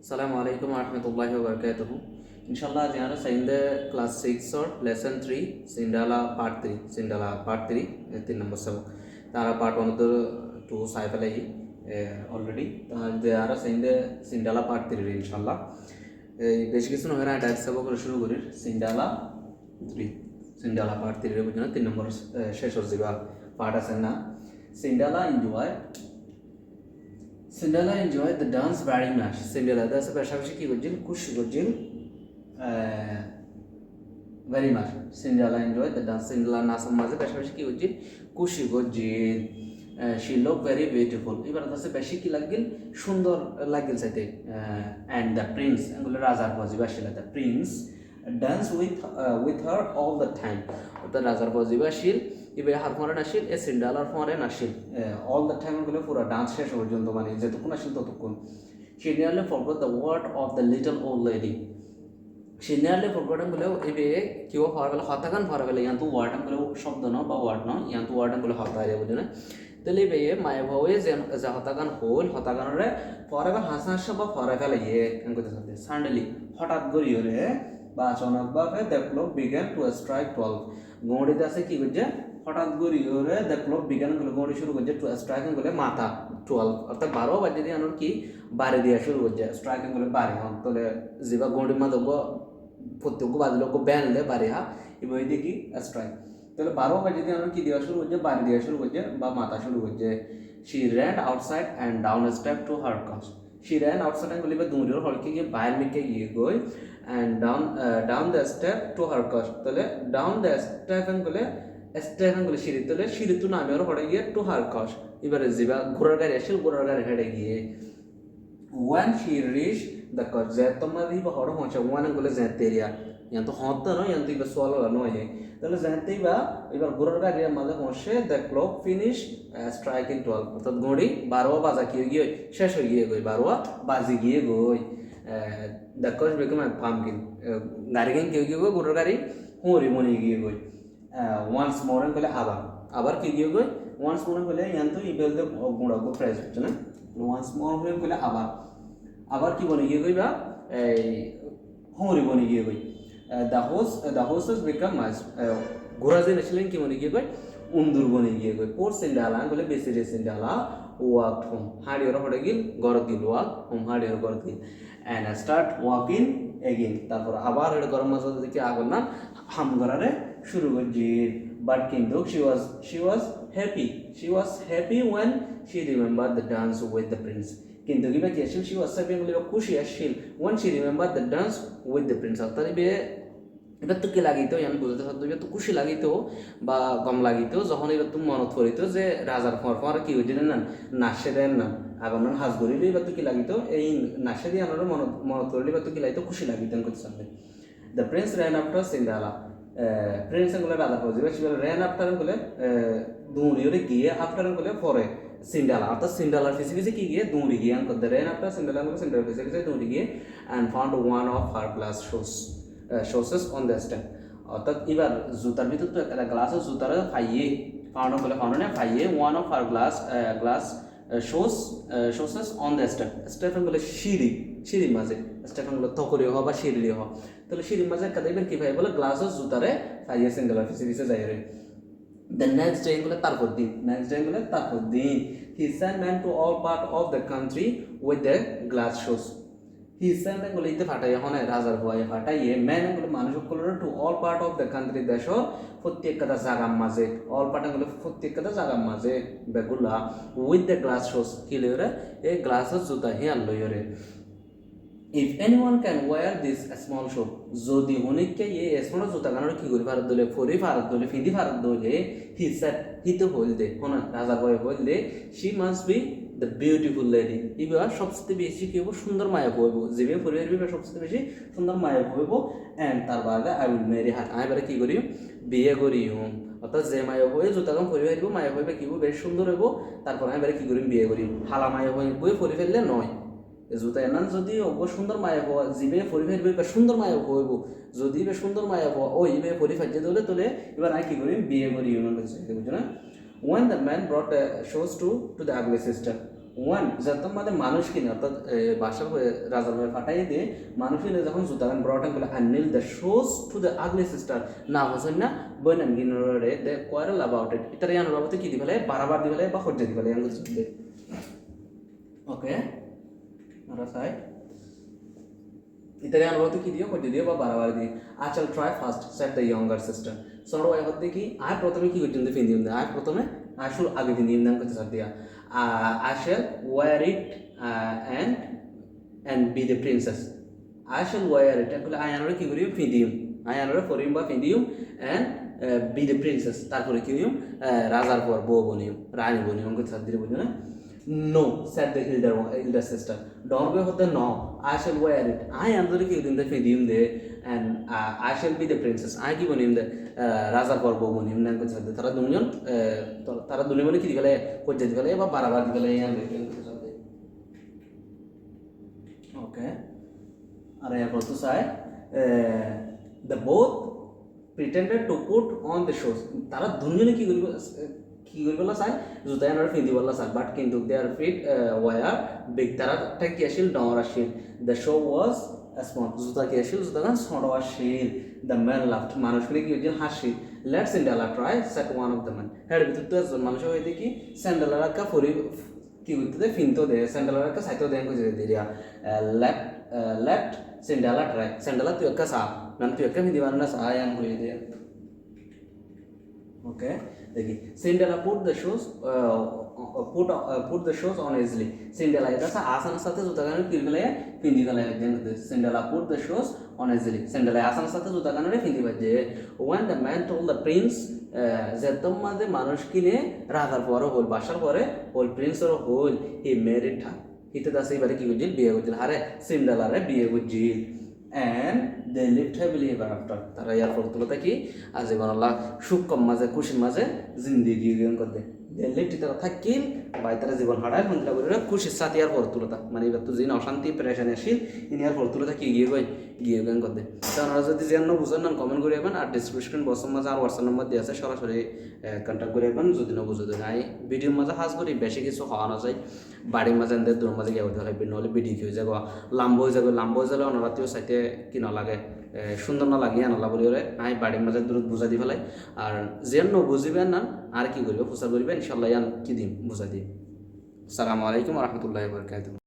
Assalamu alaikum warahmatullahi wabarakatuh. Inshallah, we are in the class 6 or lesson 3, Sindala part 3. Sindala part 3, 3 number 7. Tara part 1 of the 2 Saifalai already. They are in the Sindala part 3, inshallah. Basically, so we are at Sindala 3. Sindala part 3, 3 numbers, Sheshor Ziba, part Asana. Cinderella enjoyed the dance very much. Cinderella, that's a পাশাপাশি কি করছিল খুশি করছিল very much. Cinderella enjoyed the dance. Cinderella নাচের মাঝে পাশাপাশি কি করছিল খুশি করছিল she looked very beautiful. এবার তাছে বেশি কি লাগছিল সুন্দর লাগছিল সাথে and the prince এগুলো রাজার পজিবাসিলা the prince dance with her all the time. অর্থাৎ রাজার পজিবাসিল ইবে হার foreign Aseel A সিন্ডালার foreign Aseel all the time গুলো পুরো ডান্স শেষ পর্যন্ত মানে যতক্ষণ আসিল ততক্ষণ she nearly forgot the word of the little old lady. she nearly forgot গুলো ইবে কিও হওয়ার বেলা হতাকান হওয়ার বেলা ইয়ান্তু ওয়ার্ড গুলো শব্দ ন বা ওয়ার্ড ন ইয়ান্তু ওয়ার্ড গুলো হতা রে বুঝুন তাহলে ইবে মায় ভাবে যে হতাকান হল হতাকানরে পরে বা হাসা হাসা বা পরে ফেলে ইয়ে কেন করতে সাথে সাডেনলি হঠাৎ করিও রে বা অচানক ভাবে the clock began to strike 12. গড়িতে আছে কি করছে হঠাৎ করে ওরে দ্য ক্লক বিজ্ঞান গুলো গড়ি শুরু করছে স্ট্রাইকিং গুলো মাথা 12 অর্থাৎ 12 বাজে দিয়ে আনোর কি বারে দিয়া শুরু করছে স্ট্রাইকিং গুলো বারে হন তাহলে জিবা গড়ি মাথা প্রত্যেক বাজলো ব্যান দে বারে হা এবার দেখি স্ট্রাইক তাহলে 12 বাজে দিয়ে আনোর কি দেওয়া শুরু করছে বারে দেওয়া শুরু করছে বা মাথা শুরু করছে she ran outside and down a step to her house. she ran outside and গুলি বা দূরের হলকে গিয়ে বাইরে মিকে গিয়ে গই and down the step to her house. তাহলে down the step গুলো স্টেশন গুলো সিঁড়ি তোলে সিঁড়ি তো নামে ওর হড়ে গিয়ে টু হার কস এবারে যাবা ঘোড়ার গাড়ি আসিল ঘোড়ার গাড়ি হেঁটে গিয়ে when she reached the coach যে তোমরা দিবা হড় পৌঁছে ওয়ান গুলো যেতে এরিয়া ইয়ান তো হত না ইয়ান তো ইবা সোয়ালো নয় তাহলে যেতেই বা এবার ঘোড়ার গাড়ির মাঝে পৌঁছে দ্য ক্লক ফিনিশ স্ট্রাইকিং 12 অর্থাৎ ঘড়ি 12 বাজা কি গিয়ে শেষ হয়ে গিয়ে গই 12 বাজি গিয়ে গই দ্য কোচ বেকম পামকিন গাড়ি গিয়ে গিয়ে গই ঘোড়ার গাড়ি হুঁরি মনি গিয়ে গই ওয়ান্স মোর বলে আবার কি দিয়ে গই ওয়ান্স মোর বলে ইয়ান তো ইবেল দে গুড়া গো প্রাইস হচ্ছে না ওয়ান্স মোর বলে আবার কি বনে গিয়ে গই বা এই হুঁরি বনে গিয়ে গই দ্য হোস্টেস বিকাম মাস ঘোড়া যে নেছিলেন কি বনে গিয়ে গই উন্দুর বনে গিয়ে গই পোর সিন্ডালা বলে বেশি রে সিন্ডালা ওয়াক হোম হাড়িওর হড়ে গিল গরত গিল ওয়াক হোম হাড়িওর গরত গিল এন্ড স্টার্ট ওয়াকিং এগেইন তারপর আবার এটা গরম মশলা দিকে আগল না হাম করারে শুরু করছি বাট কিন্তু she was happy when she remembered the dance with the prince. কিন্তু কি বাকি আসিল she was happy বলে খুশি আসিল when she remembered the dance with the prince অর্থাৎ এবার তো কি লাগিতো আমি বুঝতে পারতো এবার তো খুশি লাগিতো বা গম লাগিতো যখন এবার তো মনত করিত যে রাজার ফর কি হয়েছিল না নাচে দেন না আবার না হাজ ধরিলে এবার তো কি লাগিতো এই নাচে দিয়ে আমার মনত করিলে এবার তো কি লাগিতো খুশি লাগিতো করতে সামনে the Prince ran after Cinderella. Prince গুলো রাজা পজিবে সেগুলো রেন আফটার গুলো দৌড়িয়ে গিয়ে আফটার গুলো পরে সিন্ডালা অর্থাৎ সিন্ডালার পিছে কি গিয়ে দৌড়ি গিয়ে আনকো দ্য রেন আফটার সিন্ডালা গুলো সিন্ডালার পিছে দৌড়ি গিয়ে and found one of her glass shoes on the step অর্থাৎ এবার জুতার ভিতর তো একটা গ্লাস জুতার ফাইয়ে ফাউন্ড না ফাইয়ে one of her glass shoes on the step গুলো সিঁড়ির মাঝে স্টেফান গুলো তকরিও হওয়া বা সিঁড়ি হওয়া তাহলে সিঁড়ির মাঝে একটা দেখবেন কি ভাই বলে গ্লাসও জুতারে ফাইয়ে সিঙ্গেলার পিছে যাই রে দ্য নেক্সট ডে গুলো তারপর দিন he sent man to all part of the country with the glass shoes he sent গুলো ইতে ফাটাইয়া হনে রাজার ভয়ে ফাটাইয়ে ম্যান গুলো মানুষ গুলো to all part of the country দেশর প্রত্যেকটা জায়গার মাঝে অল পার্ট গুলো প্রত্যেকটা জায়গার মাঝে বেগুলা উইথ দ্য গ্লাস শোস কি লইরে এই গ্লাসের জুতা হিয়ান লইরে if anyone can wear this small shoe যদি অনেককে এই স্মল জুতা গানোর কি করি ভারত দলে ফরি ভারত দলে ফিদি ভারত দলে he said he তো বলতে হনা রাজা বয় বলতে she must be the beautiful lady এবার সবচেয়ে বেশি কি হবো সুন্দর মায়া হইব যেভাবে পরিবার বিবে সবচেয়ে বেশি সুন্দর মায়া হইব এন্ড তার বাদে I will marry her আমি এবারে কি করি বিয়ে করি অর্থাৎ যে মায়া হয়ে জুতা গান পরিবার হইব মায়া হইবে কি বেশ সুন্দর হইব তারপর আমি এবারে কি করি বিয়ে করি হালা মায়া হইব পরি ফেললে নয় জুতা এনান যদি সুন্দর মায়া হওয়া জিবে পরিফের বা সুন্দর মায়া হইব যদি বে সুন্দর মায়া হওয়া ওই বে পরিফের যে দলে তোলে এবার আমি কি করি বিয়ে করি বুঝছো না when the man brought shows to the ugly sister one যত মানে মানুষ কিনে অর্থাৎ বাসার রাজার হয়ে ফাটাই দিয়ে মানুষ কিনে যখন জুতাগান ব্রটান বলে আননিল the shoes to the ugly sister না হোসেন না বইনান গিনরে দে কোয়ারেল অ্যাবাউট ইট ইতারে ইয়ান বাবতে কি দিবেলে বারাবার দিবেলে বা খরজা দিবেলে ইয়ান গুজবে ওকে আমরা সাই ইতারে ইয়ান বাবতে কি দিও খরজা দিও বা বারাবার দিও I shall try first said the younger sister সরো আই হতে কি আই প্রথমে কি করতে ফিন দিম আই প্রথমে I should आगे भी नियम नाम करते दिया I shall wear it and be the princess I shall wear it তাহলে I আনারে কি করিম ফিদিম I আনারে ফরিম বা ফিদিম and be the princess তারপরে কি হইম রাজার পর বউ বনিম রানী বনিম করতে দিলে বুঝো না no said the elder sister don't go with the no I shall wear it I আনারে কি করিম the ফিদিম they and I shall be the princess I কি বনিম দে রাজার পর বউ বনিম নাম করতে তারা দুজন তারা দুনিয়া মানে কি দিবেলে কইতে দিবেলে বা বারবার দিবেলে ইয়ান দেখেন ওকে আর এরপর তো চাই the both pretended to put on the shows তারা দুজনে কি করবে চাই জুতা এনার ফিন্দি বললা চাই বাট কিন্তু দে আর ফিট ওয়ার বিগ তারা কি আসিল ডর আসিল দ্য শো ওয়াজ স্মল জুতা কি আসিল জুতা গান ছোট আসিল দ্য ম্যান লাফট মানুষগুলি কি হয়েছিল হাসি let Cinderella try set one of the man head ভিতর তো একজন মানুষ হইতে কি স্যান্ডেলার একটা ফরি কি করতে ফিনতো দে স্যান্ডেলার একটা সাইতো দেন কইছে দিরিয়া লেফট সিন্ডালা ট্রাই স্যান্ডেলা তুই একটা সা নাম তুই একটা ফিদি বানানা সা আয়ান কই দে ওকে দেখি Cinderella put the shoes on easily Cinderella এটা আসানের সাথে জুতা গানে কিরগলে ফিন্দি গলে একজন Cinderella put the shoes on easily Cinderella আসানের সাথে জুতা গানে ফিন্দি বাজে when the man told the prince যে তোমাদের মানুষ কিনে রাজার পরে হল বাসার পরে হল প্রিন্সের হল হি ম্যারিড হার হিতে দাসে এবারে কি করছিল বিয়ে করছিল আরে সিন্ডেলারে বিয়ে করছিল and they lived happily ever after তারা ইয়ার ফলতুলতা কি আজীবন আল্লাহ সুখ কম মাঝে খুশির মাঝে জিন্দিগি জীবন করতে they lived তারা থাকিল বা তারা জীবন হারায় মন্দিরা করে খুশির সাথে ইয়ার ফলতুলতা মানে এবার তো যিনি অশান্তি প্রেশানি আসিল ইনি ইয়ার ফলতুলতা কি গিয়ে গেন করতে তো আপনারা যদি যেন বুঝেন না কমেন্ট করে যাবেন আর ডিসক্রিপশন বক্সের মাঝে আর হোয়াটসঅ্যাপ নাম্বার দিয়ে আছে সরাসরি কন্ট্যাক্ট করে যাবেন যদি না বুঝে দেন আই ভিডিওর মাঝে হাজ করি বেশি কিছু হওয়া না যায় বাড়ির মাঝে এনে দূর মাঝে গিয়ে হইবে নহলে ভিডিও কি হয়ে যাব লাম্ব হয়ে যাবে অনরাতিও সাইতে কি নলাগে সুন্দর না লাগিয়ে আনলা বলি ওরে আই বাড়ির মাঝে দূর বুঝা দি ফেলাই আর যেন বুঝিবেন না আর কি করবে প্রচার করবে ইনশাল্লাহ ইয়ান কি দিম বুঝা দিই আসসালামু আলাইকুম রহমতুল্লাহ বরকাতুহ